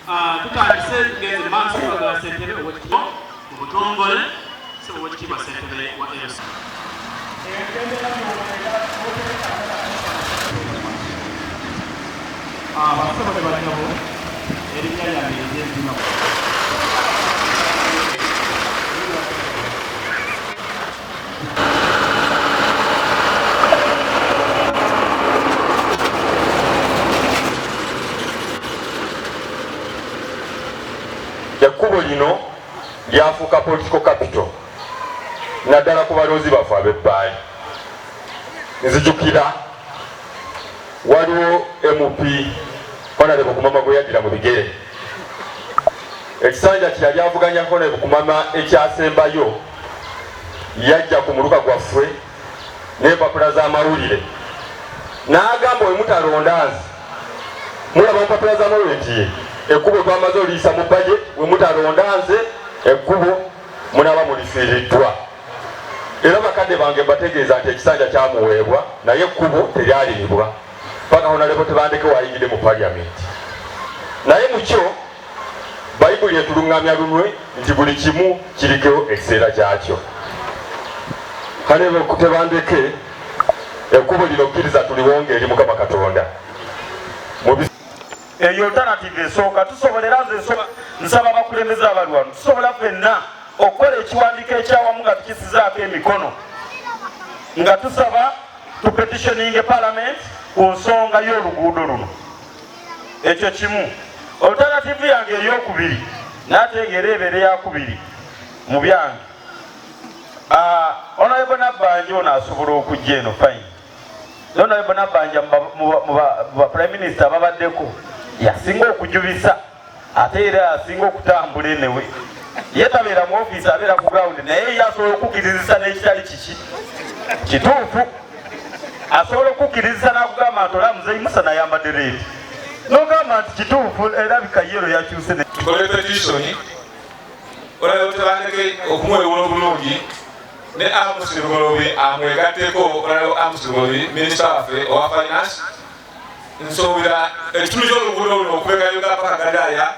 tutandise ngeze maaso Twagala ssentebe ow'ekitiibwa mu butongole ssebo ow'ekitiibwa ssentebe wa LC. Abasaba tebalinawo erinnya lyange ery'enzima. Ekkubo lino lyafuuka political capital naddala ku baloozi baffe ab'Ebbaale. Nzijukira waliwo MP Honorable Kumama gwe yaddira mu bigere. Ekisanja kye yali avuganya Honorable Kumama ekyasembayo yajja ku muluka gwaffe n'empapula z'amawulire n'agamba we mutalonda nze mulaba empapula z'amawulire nti ekkubo twamaze oliyisa mu budget we mutalonda nze ekkubo munaba mulifiiriddwa. Era bakadde bange bategeeza nti ekisanja kyamuweebwa naye ekkubo teryaliibwa paka Honorable Tebandeke wayingidde mu paliamenti. Naye mukyo Bayibuli etulungamya lunwe nti buli kimu kiriko ekiseera kyakyo. Honorable Tebandeke ekkubo lino kkiriza tuliwonga eri Mukama Katonda. Eyo alternative esooka tusobolera nze nsaba abakulembeze abali wano tusobola ffenna okukola ekiwandiiko ekyawamu nga tukisizaako emikono nga tusaba tupetitioning palamenti ku nsonga y'oluguudo luno. Ekyo kimu. Alternative yange ey'okubiri n'ategeera ebeere yakubiri mu byange. Honorable Nabbanja ono asobola okujja eno fine. Honorable Nabbanja mu Prime Minister ababaddeko yasinga okujubisa ate era asinga okutambula enewe. Ye tabeera mu ofiisi abeera ku ground naye yasobola okukkirizisa n'ekitali kiki kituufu. Asobola okukkirizisa n'akugamba nti olamuze Musa n'ayambadde reeti n'ogamba nti kituufu erabika yero yakyuse. Tukole petition Honorable Tebandeke okumuweebula obulungi ne Amos Lugoloobi amwegatteko. Honorable Amos Lugoloobi minisita waffe owa finance nsuubira ekitundu ky'oluguudo luno okubeera Kayunga paka Galiraya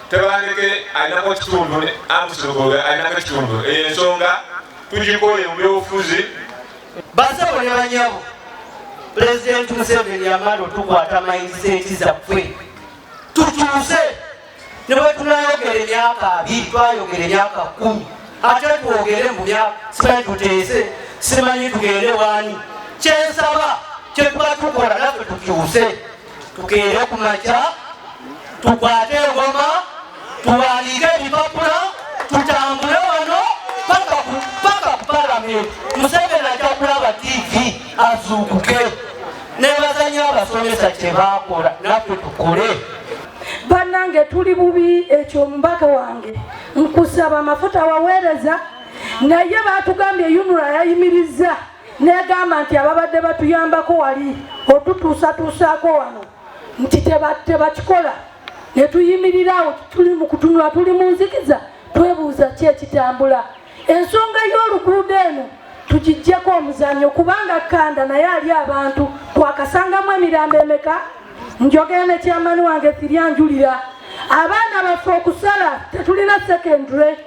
Tebandeke alinako ekitundu Amos Lugoloobi alinako ekitundu. Eyo ensonga tugikooye mu byobufuzi. Basabo ne banyabo Pulezidenti Museveni yamala otukwata mayindiseeti zaffe tukyuse ne bwe tunayogera emyaka 2 twayogera emyaka 10 ate twogere mu myaka simanyi tuteese simanyi tugende wani. Kyensaba kyetuba tukola naffe tukyuse tukeere ku makya tukwate engoma tuwandiike ebipapula tutambule wano paka ku palamenti. Museveni ajja kulaba TV azuukuke nebazanya abasomesa kye baakola naffe tukole. Bannange tuli bubi ekyo mbaka wange nkusaba amafuta waweereza naye baatugambye yunula yayimiriza negamba nti ababadde batuyambako wali otutuusatuusaako wano nti tebakikola ne tuyimirirawo tuli mu kutunula tuli mu nzikiza twebuuza ki ekitambula. Ensonga y'oluguudo eno tugijjeko omuzannyo kubanga kanda naye ali abantu twakasangamu emirambo emeka. Njogera ne kyamani wange Siryanjulira abaana baffe okusala tetulina secondary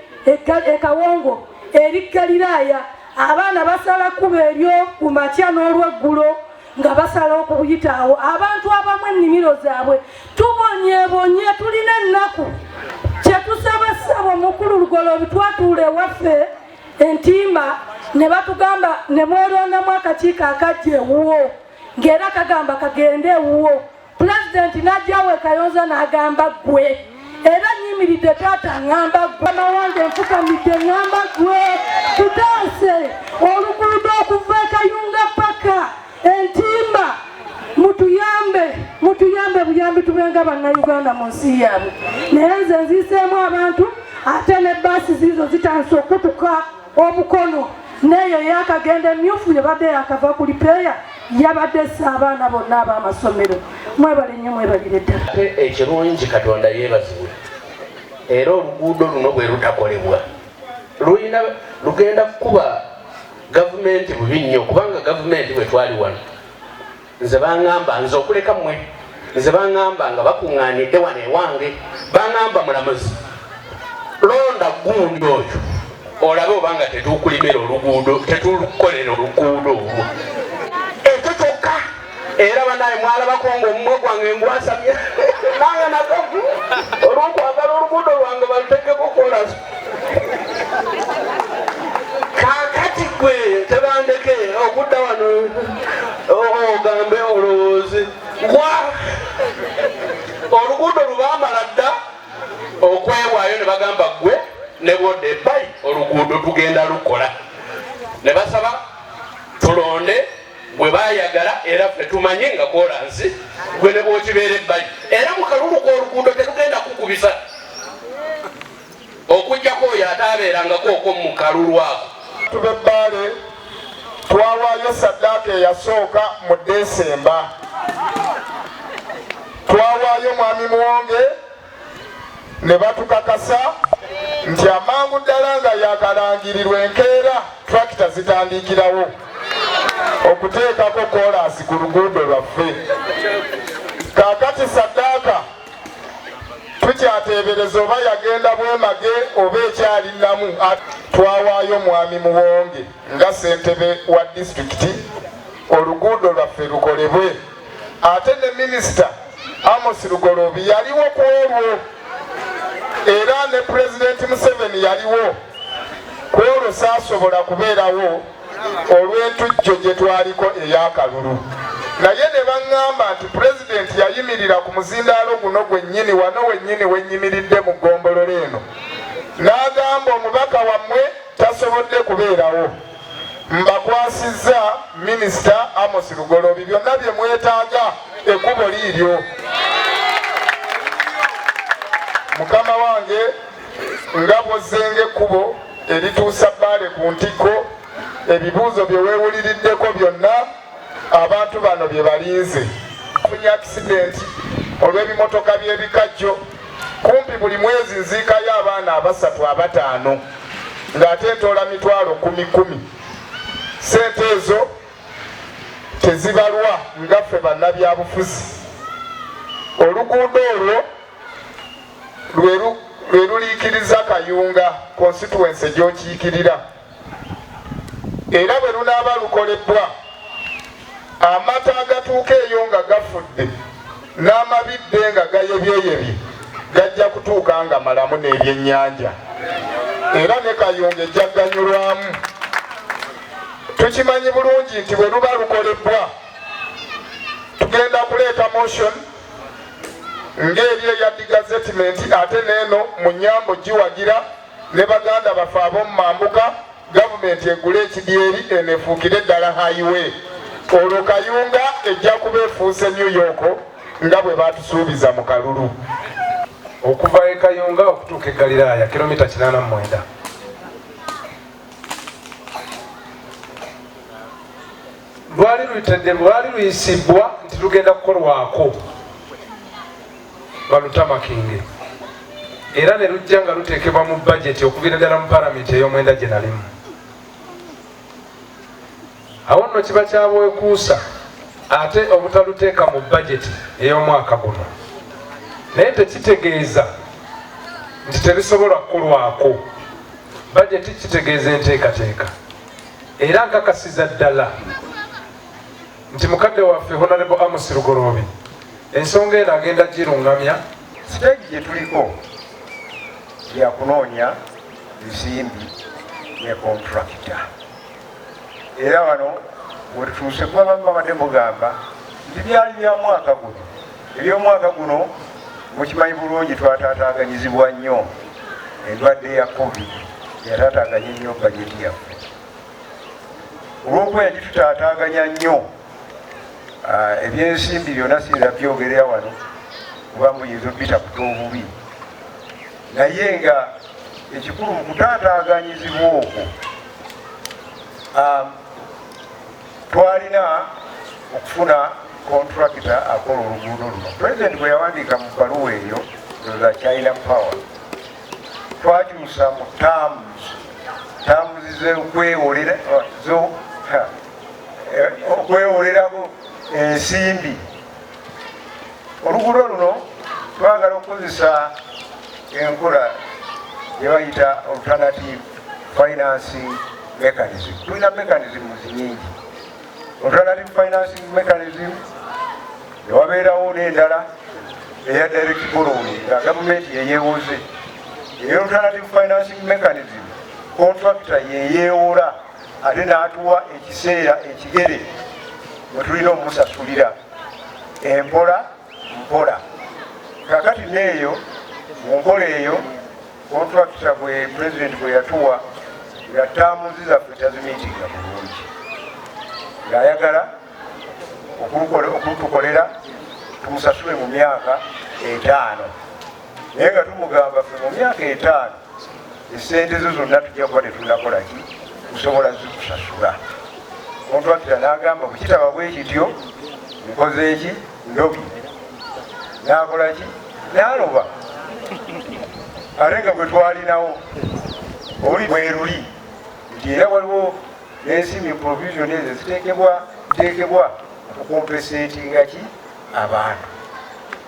ekawongo eri Galiraya. Abaana basala kuba eryo ku makya n'olweggulo nga basala okuyitaawo. Abantu abamu ennimiro zaabwe tubonyeebonye tulina ennaku kyetusabasaba omukulu Lugoloobi twatuula ewaffe entimba ne batugamba ne mwerondamu akakiiko akajja ewuwo ng'era kagamba kagende ewuwo. Pulezidenti n'ajjawo Kayonza n'agamba ggwe era nyimiridde taata ngamba ggwe mawange nfukamidde ngamba ggwe tutaase oluguudo okuva e Kayunga paka entimba mutuyambe buyambi tubenga bannayuganda mu nsi yaabwe. Naye nze nziiseemu abantu ate ne baasi ziizo zitandise okutuka obukono neyo yakagenda emyufu yabadde yakava ku lipeeya yabadde essa abaana bonna ab'amasomero. Mwebale nnyo mwebalire ddala. Ekirungi Katonda yeebazibwe era oluguudo luno bwe lutakolebwa lugenda kukuba gavumenti bubi nnyo kubanga gavumenti bwe twali wano nze baŋŋamba nze okuleka mmwe nze baŋŋamba nga bakuŋŋaanidde wano ewange baŋŋamba mulamuzi londa gundi oyo olabe obanga tetukulimira oluguudo tetulukolera oluguudo olwo ekyo kyokka era banaye mwalabako ngaomumwe gwange ngwasamye nange nagamu olwokwagala oluguudo lwange balutekeko Koolansi kakati gwe tebandeke okudda wano ogambe olowoozi oluguudo lubamala dda okwewaayo ne bagamba gwe ne bwodde ebbayi oluguudo tugenda lukola ne basaba tulonde bwe bayagala era ffe tumanye nga Koolansi gwe ne bwokibeera ebbayi era mu kalulu k'oluguudo tetugenda kukubisa okujjako oyo ataabeerangako oko mu kalulu ako. Tube Bbaale twawaayo saddaaka eyasooka mu Desemba, twawaayo mwami Muwonge ne batukakasa nti amangu ddala nga yakalangirirwa enkeera tractor zitandikirawo okuteekako Koolansi ku luguudo lwaffe. Kaakati saddaaka tukyateebereza oba yagenda bwemage oba ekyalinamu. Twawaayo mwami Muwonge nga ssentebe wa disitulikiti oluguudo lwaffe lukolebwe, ate ne Minisita Amos Lugoloobi yaliwo ku olwo era ne Pulezidenti Museveni yaliwo ku olwo saasobola kubeerawo olw'entujjo gye twaliko ey'akalulu. Naye ne baŋŋamba nti Pulezidenti yayimirira ku muzindaalo guno gwennyini wano wennyini wennyimiridde mu ggombolola eno n'agamba omubaka wammwe tasobodde kubeerawo, mbakwasizza Minisita Amos Lugoloobi byonna bye mwetaaga ekkubo liiryo. Mukama wange nga bw'ozzenga ekkubo erituusa Bbaale ku ntikko, ebibuuzo bye weewuliriddeko byonna abantu bano bye balinze. Funye akisidenti olw'ebimotoka by'ebikajjo, kumpi buli mwezi nziikayo abaana 3-5 ng'ate ntoola mitwalo 10. Sente ezo tezibalwa nga ffe bannabyabufuzi. Oluguudo olwo lwe luliikiriza Kayunga constituency gy'okiikirira, era bwe lunaaba lukolebbwa amata agatuuka eyo nga gafudde n'amabidde nga gayebyeyebye gajja kutuuka nga malamu n'ebyennyanja, era ne Kayunga ejja ganyulwamu. Tukimanyi bulungi nti bwe luba lukolebbwa tugenda kuleeta motion ng'eri eya digazetimenti, ate n'eno mu nnyambo giwagira ne baganda baffe ab'omu mambuka gavumenti egule ekidyeri enefuukire ddala highway. Olwo Kayunga ejja kuba efuuse New York nga bwe batusuubiza mu kalulu. Okuva e Kayunga okutuuka e Galiraya kilomita 89. Lwali luyisibwa nti lugenda kukolwako balutamakinge, era ne lujja nga luteekebwa mu bajeti okuviira ddala mu palamenti ey'omwenda gye nalimu. Awo nno kiba kyabwekuusa ate obutaluteeka mu bajeti ey'omwaka guno, naye tekitegeeza nti terisobola kukolwako. Bajeti kitegeeza enteekateeka, era nkakasiza ddala nti mukadde waffe Honorable Amos Lugoloobi ensonga eno agenda girungamya. Siteegi gye tuliko ya kunoonya nsimbi ne kontrakita, era wano wetutuuse kuba babadde mugamba nti byali bya mwaka guno, ebyomwaka guno mukimanyi bulungi twataataaganyizibwa nnyo. Endwadde ya COVID yataataaganya nnyo bajeti yaffe. Olw'okuba yagitutaataaganya nnyo, ebyensimbi byonna sinza byogerera wano kuba muyinza obita kuta obubi, naye nga ekikulu mu kutaataaganyizibwa okwo twalina okufuna kontrakita akola oluguudo luno. Pulezidenti bwe yawandiika mu bbaluwa eyo za China Power, twakyusa mu taamuzi okwewolerako ensimbi oluguudo luno twagala okukozesa enkola gyebayita alternative financing mechanism. Tulina mechanisms nyingi. Alternative financing mechanism newabeerawo n'endala eya direct borrowing nga gavumenti yeyeewoze. Eyo alternative financing mechanism contractor yeyeewola ate n'atuwa ekiseera ekigere mwe tulina omumusasulira empola mpola. Kakati neeyo mu nkola eyo contractor bwe president bwe yatuwa nga taamuzi zaffe tazimiitinga bulungi, ng'ayagala okutukolera tumusasule mu myaka 5, naye nga tumugamba ffe mu myaka 5 esente zo zonna tujja kuba tetunakola ki kusobola zikusasula. Contractor n'agamba bwe kitaba bwe kityo nkoze eki ndobi, n'akola ki n'aloba. Ate nga bwe twalinawo oli bweruli nti era waliwo n'ensimbi provision ezo ziteekebwa okukompesetinga ki abantu,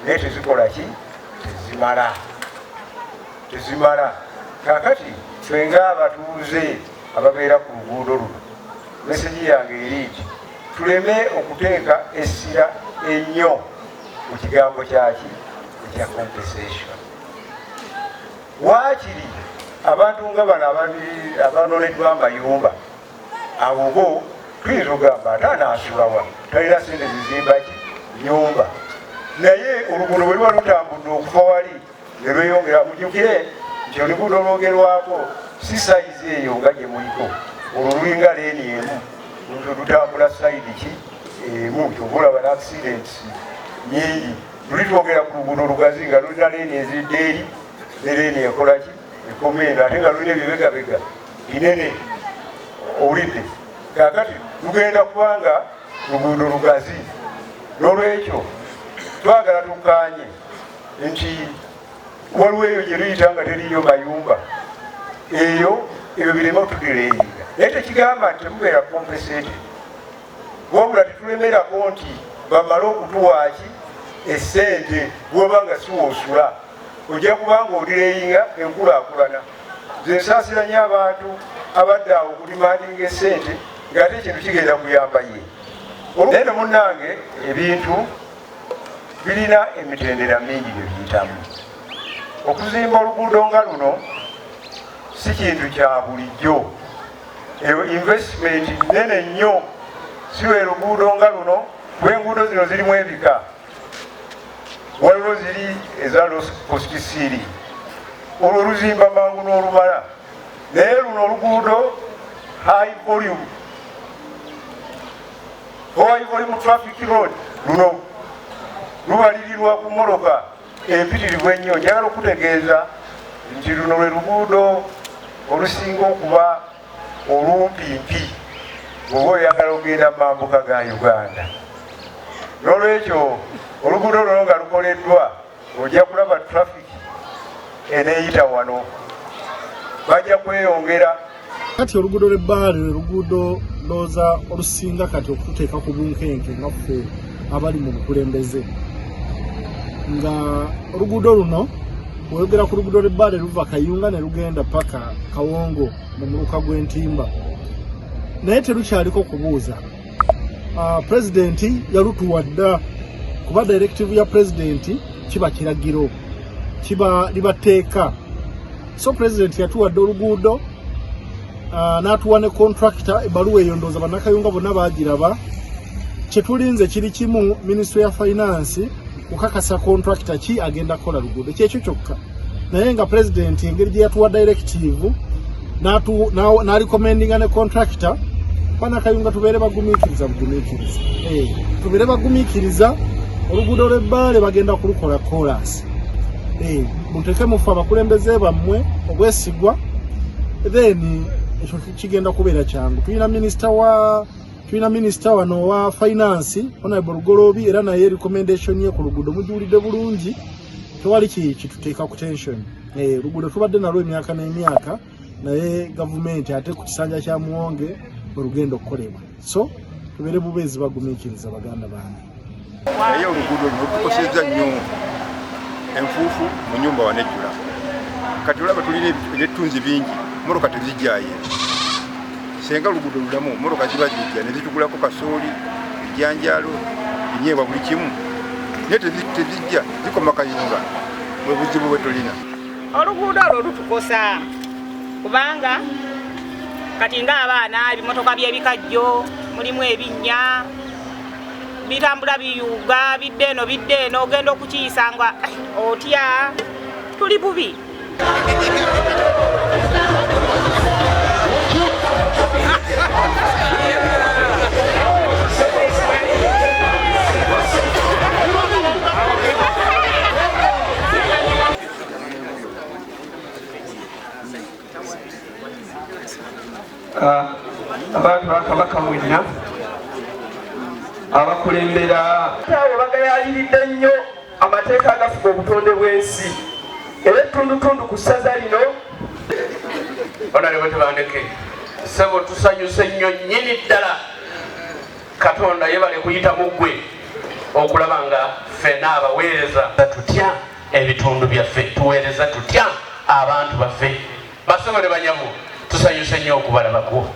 naye tezikola ki tezimala. Kakati ffe ng'abatuuze ababeera ku luguudo luno, meseji yange eri nti tuleme okuteeka essira ennyo mu kigambo kyaki ekya compensation. Waakiri abantu nga bano abanoneddwa amayumba abo bo tuyinza okugamba ate anaasulawa talina sente zizimba ki nyumba, naye oluguudo bwe luba lutambudde okuva wali ne lweyongera. Mujjukire nti oluguudo lwogerwako si sayizi eyo nga gye muliko, olwo lulinga leeni emu lutambula sayidi ki emu, kyobulaba ne accidents nyingi. Luli twogera ku luguudo lugazi nga lulina leeni ezidde eri ne leeni ekola ki ekomenda, ate nga lulina ebibegabega binene owulidde. Kakati lugenda kubanga luguudo lugazi, n'olwekyo twagala tukkaanye nti waliwo eyo gye luyita nga teriyo mayumba eyo, ebyo bireme otudireyinga, naye tekigamba nti temubeera compensated, wabula tetulemerako nti bamale okutuwaaki essente bwoba nga siwoosula, ojja kubanga odireyinga enkulaakulana. Nze nsaasiranye abantu abadde awo okudimandinga essente ng'ate ekintu kigenda kuyamba ye. Naye munnange ebintu birina emitendera mingi bye biyitamu. Okuzimba oluguudo nga luno si kintu kya bulijjo, investment nene nnyo. Si lwe luguudo nga luno, kuba enguudo zino zirimu ebika, waliwo ziri eza low cost ceiling, olwo luzimba mangu n'olumala, naye luno oluguudo high volume traffic road luno lubalirirwa ku mmoloka empitirivu ennyo. Njagala okutegeeza nti luno lwe luguudo olusinga okuba olumpimpi bw'oba oyagala ogenda mu mambuka ga Uganda. N'olwekyo oluguudo luno nga lukoleddwa ojja kulaba traffic eneeyita wano, bajja kweyongera. Kati oluguudo lw'Ebbaale lwe luguudo ndowooza olusinga kati okututeeka ku bunkenke nga ffe abali mu bukulembeze, nga oluguudo luno bw'oyogera ku luguudo lw'Ebbaale luva Kayunga ne lugenda paka Kawongo mu muluka gw'entimba, naye terukyaliko kubuuza. Pulezidenti yalutuwadda kuba directive ya pulezidenti kiba kiragiro, kiba libateeka. So pulezidenti yatuwadde oluguudo, n'atuwa ne contractor ebbaluwa eyo ndowooza bannakayunga bonna baagiraba. Kyetulinze kiri kimu, Ministry ya Finance kukakasa contractor ki agenda kukola luguudo, kyekyo kyokka. Naye nga pulezidenti engeri gye yatuwa directive n'alikomendinga ne contractor, bannakayunga tubeere bagumiikiriza bugumiikiriza. Tubeere bagumiikiriza oluguudo lw'Ebbaale bagenda kulukola kolansi. Muteeke mufe abakulembeze bammwe obwesigwa, then ekyo kigenda kubeera kyangu. Tulina minisita wano wa finance Honorable Lugoloobi, era naye recommendation ye ku luguudo mujuulidde bulungi, tewali kituteeka ku tension. Luguudo tubadde nalwo emyaka n'emyaka, naye gavumenti ate ku kisanja kya Muwonge bwe lugenda okukolebwa. So tubeere bubeezi bagumiikiriza baganda bange. naye oluguudo luno tukosezza nnyo enfuufu mu nnyumba wanejjula kati olaba tulina ebyetunzi bingi mmotoka tezijjayo senga oluguudo lulamu mmotoka ziba zijja ne zitugulako kasooli ejjanjalo enyeebwa buli kimu naye tezijja zikoma Kayunga bwe buzibu bwe tulina oluguudo olwo lutukosa kubanga kati ng'abaana ebimotoka by'ebikajjo mulimu ebinnya bitambula biyuuga bidde eno ogenda okukiyisa nga otya tuli bubi abantu bakabaka mwenna abakulembera abo bagayaliridde nnyo amateeka agafuga obutonde bw'ensi era ettundutundu ku ssaza lino onalebo tebandeke sebo tusanyuse nnyo nnyini ddala Katonda yebale kuyita mu ggwe okulaba nga ffenna abaweereza tutya ebitundu byaffe tuweereza tutya abantu baffe basobole banyamu tusanyuse nnyo okubalabako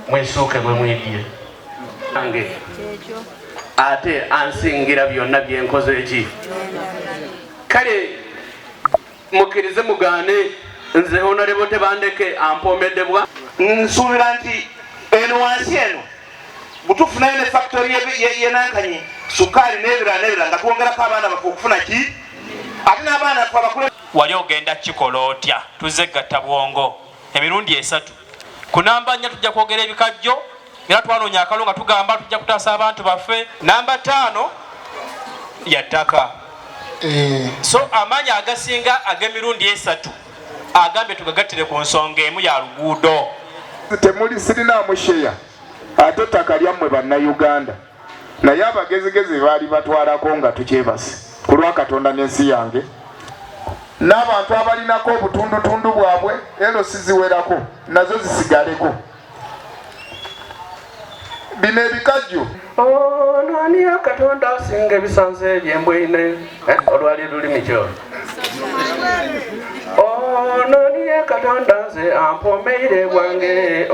mwesuuke bwe mwidye ange ate ansingira byonna byenkoze eki kale mukkirize mugaane nze honorable Tebandeke ampomeddebwa nsuubira nti eno wansi eno butuufu nayo ne factory yenankanyi sukaali n'ebirala nga twongerako abaana baffe okufuna ki ate n'abaana baffe abakule wali ogenda kikola otya tuzze gatta bwongo emirundi 3 ku namba 4 tujja kwogera ebikajjo era twanoonya akalo nga tugamba tujja kutaasa abantu baffe namba 5 yattaka so amaanyi agasinga ag'emirundi 3 agambye tugagattire ku nsonga emu ya luguudo temuli sirinaamu sheya ate ettaka lyammwe bannayuganda naye abagezigezi baali batwalako nga tukyebase ku lwa Katonda n'ensi yange n'abantu abalinako obutundutundu bwabwe ero siziwerako nazo zisigaleko bino ebikajjo nani Katonda asinga ebisanze ebyembwine olwali lulimi kyo nani Katonda nze ampomeire bwange